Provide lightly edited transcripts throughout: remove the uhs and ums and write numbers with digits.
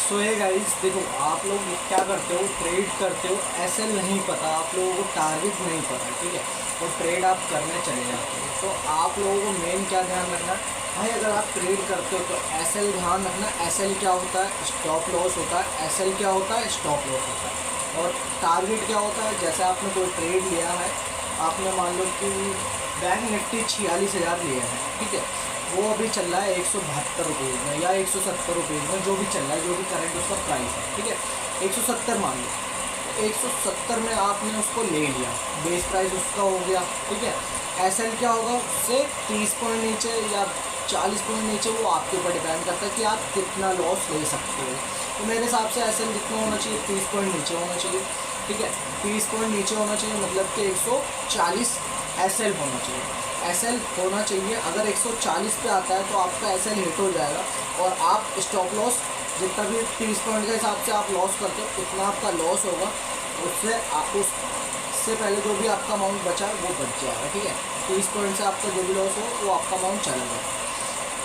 सो ये गाइस देखो, आप लोग क्या करते हो, ट्रेड करते हो, एसएल नहीं पता, आप लोगों को टारगेट नहीं पता, ठीक है, और ट्रेड आप करने चले जाते हो। तो आप लोगों को मेन क्या ध्यान रखना भाई, अगर आप ट्रेड करते हो तो एसएल ध्यान रखना। एसएल क्या होता है? स्टॉप लॉस होता है। एसएल क्या होता है? स्टॉप लॉस होता है। और टारगेट क्या होता है? जैसे आपने कोई ट्रेड लिया है, आपने मान लो कि बैंक निफ्टी 46,000 लिया है, ठीक है, वो अभी चल रहा है 172 रुपये में या 170 रुपये में, जो भी चल रहा है, जो भी करंट उसका प्राइस है, ठीक है, 170 मान लो। 170 में आपने उसको ले लिया, बेस प्राइस उसका हो गया, ठीक है। एसएल क्या होगा? उससे 30 पॉइंट नीचे या 40 पॉइंट नीचे, वो आपके ऊपर डिपेंड करता है कि आप कितना लॉस ले सकते हो। तो मेरे हिसाब से एसएल जितना होना चाहिए 30 पॉइंट नीचे होना चाहिए, ठीक है, 30 पॉइंट नीचे होना चाहिए, मतलब कि 140 एसएल होना चाहिए। एसएल होना चाहिए। अगर 140 पे आता है तो आपका एसएल हिट हो जाएगा और आप स्टॉप लॉस जितना भी 30 पॉइंट के हिसाब से आप लॉस करते हो उतना आपका लॉस होगा, उससे आप उससे पहले जो भी आपका अमाउंट बचा है वो बच जाएगा, ठीक है। 30 पॉइंट से आपका जो भी लॉस हो वो आपका अमाउंट चला जाएगा।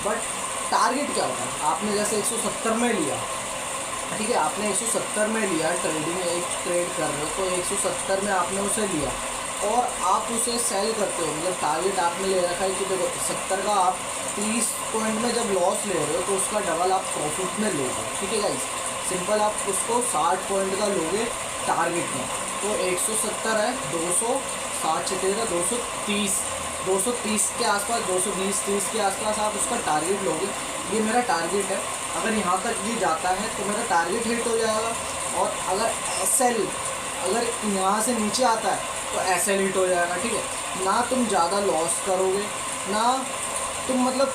बट टारगेट क्या होता है? आपने जैसे 170 में लिया, ठीक है, आपने 170 में लिया, ट्रेडिंग एक ट्रेड कर रहे हो तो 170 में आपने उसे लिया और आप उसे सेल करते हो, मतलब टारगेट आपने ले रखा है कि देखो 70 का आप 30 पॉइंट में जब लॉस ले रहे हो तो उसका डबल आप प्रॉफिट में लोगे, ठीक है गाइस। सिंपल, आप उसको 60 पॉइंट का लोगे टारगेट में, तो 170 है, 200, 60 छः 230, 230 के आसपास, 220-30 के आसपास आप उसका टारगेट लोगे। ये मेरा टारगेट है। अगर यहाँ तक ये जाता है तो मेरा टारगेट हिट हो जाएगा। और अगर एसएल अगर यहाँ से नीचे आता है तो एसएल हिट हो जाएगा, ठीक है। ना तुम ज़्यादा लॉस करोगे, ना तुम मतलब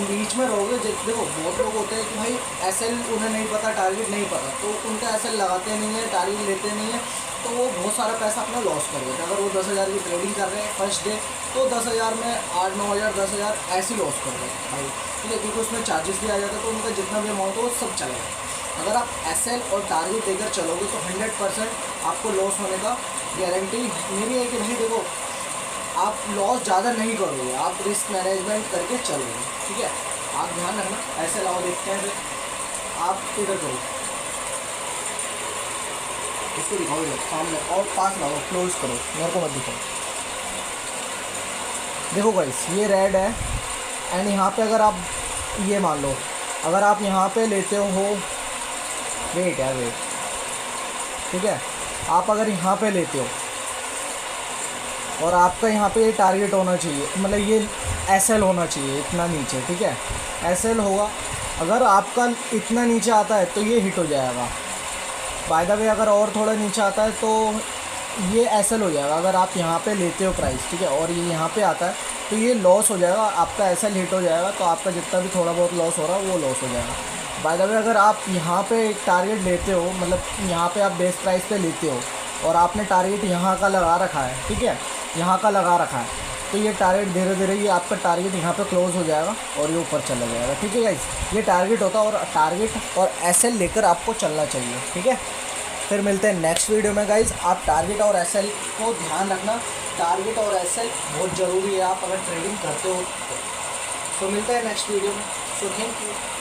बीच में रहोगे। देखो बहुत लोग होते हैं कि भाई एसएल उन्हें नहीं पता, टारगेट नहीं पता, तो उनका एसएल लगाते नहीं है, टारगेट लेते नहीं है, तो वो बहुत सारा पैसा अपना लॉस कर देते हैं। अगर वो 10,000 की ट्रेडिंग कर रहे हैं फर्स्ट डे, तो 10,000 में 8-9 हज़ार 10,000 ऐसे लॉस कर देते हैं भाई, ठीक है, क्योंकि उसमें चार्जेस भी आ जाता है, तो उनका जितना भी अमाउंट हो वो सब चलेगा। अगर आप एसएल और टारगेट देकर चलोगे तो 100% आपको लॉस होने का गारंटी मेरी है कि भाई देखो, आप लॉस ज़्यादा नहीं करोगे, आप रिस्क मैनेजमेंट करके चलोगे, ठीक है। आप ध्यान रखना। ऐसे लाओ, देखते हैं फिर आप इधर करो, इसको दिखाओ इधर सामने और पास लाओ, क्लोज करो, मेरे को मत दिखाओ। देखो गाइस, ये रेड है एंड यहाँ पे अगर आप ये मान लो, अगर आप यहाँ पे लेते हो, वेट है वेट, ठीक है, आप अगर यहाँ पे लेते हो और आपका यहाँ पे ये टारगेट होना चाहिए, मतलब ये एसएल होना चाहिए इतना नीचे, ठीक है, एसएल होगा। अगर आपका इतना नीचे आता है तो ये हिट हो जाएगा। बाय द वे, अगर और थोड़ा नीचे आता है तो ये एसएल हो जाएगा अगर आप यहाँ पे लेते हो प्राइस, ठीक है, और ये यहाँ पे आता है तो ये लॉस हो जाएगा, आपका एसएल हिट हो जाएगा, तो आपका जितना भी थोड़ा बहुत लॉस हो रहा है वो लॉस हो जाएगा। बाय द वे, अगर आप यहाँ पे टारगेट लेते हो, मतलब यहाँ पे आप बेस प्राइस पे लेते हो और आपने टारगेट यहाँ का लगा रखा है, ठीक है, यहाँ का लगा रखा है, तो ये टारगेट धीरे धीरे ये आपका टारगेट यहाँ पे क्लोज हो जाएगा और ये ऊपर चला जाएगा, ठीक है गाइस। ये टारगेट होता है और टारगेट और एसएल लेकर आपको चलना चाहिए, ठीक है। फिर मिलते हैं नेक्स्ट वीडियो में गाइस। आप टारगेट और एसएल को ध्यान रखना, टारगेट और एसएल बहुत ज़रूरी है आप अगर ट्रेडिंग करते हो तो मिलते हैं नेक्स्ट वीडियो में। So thank you.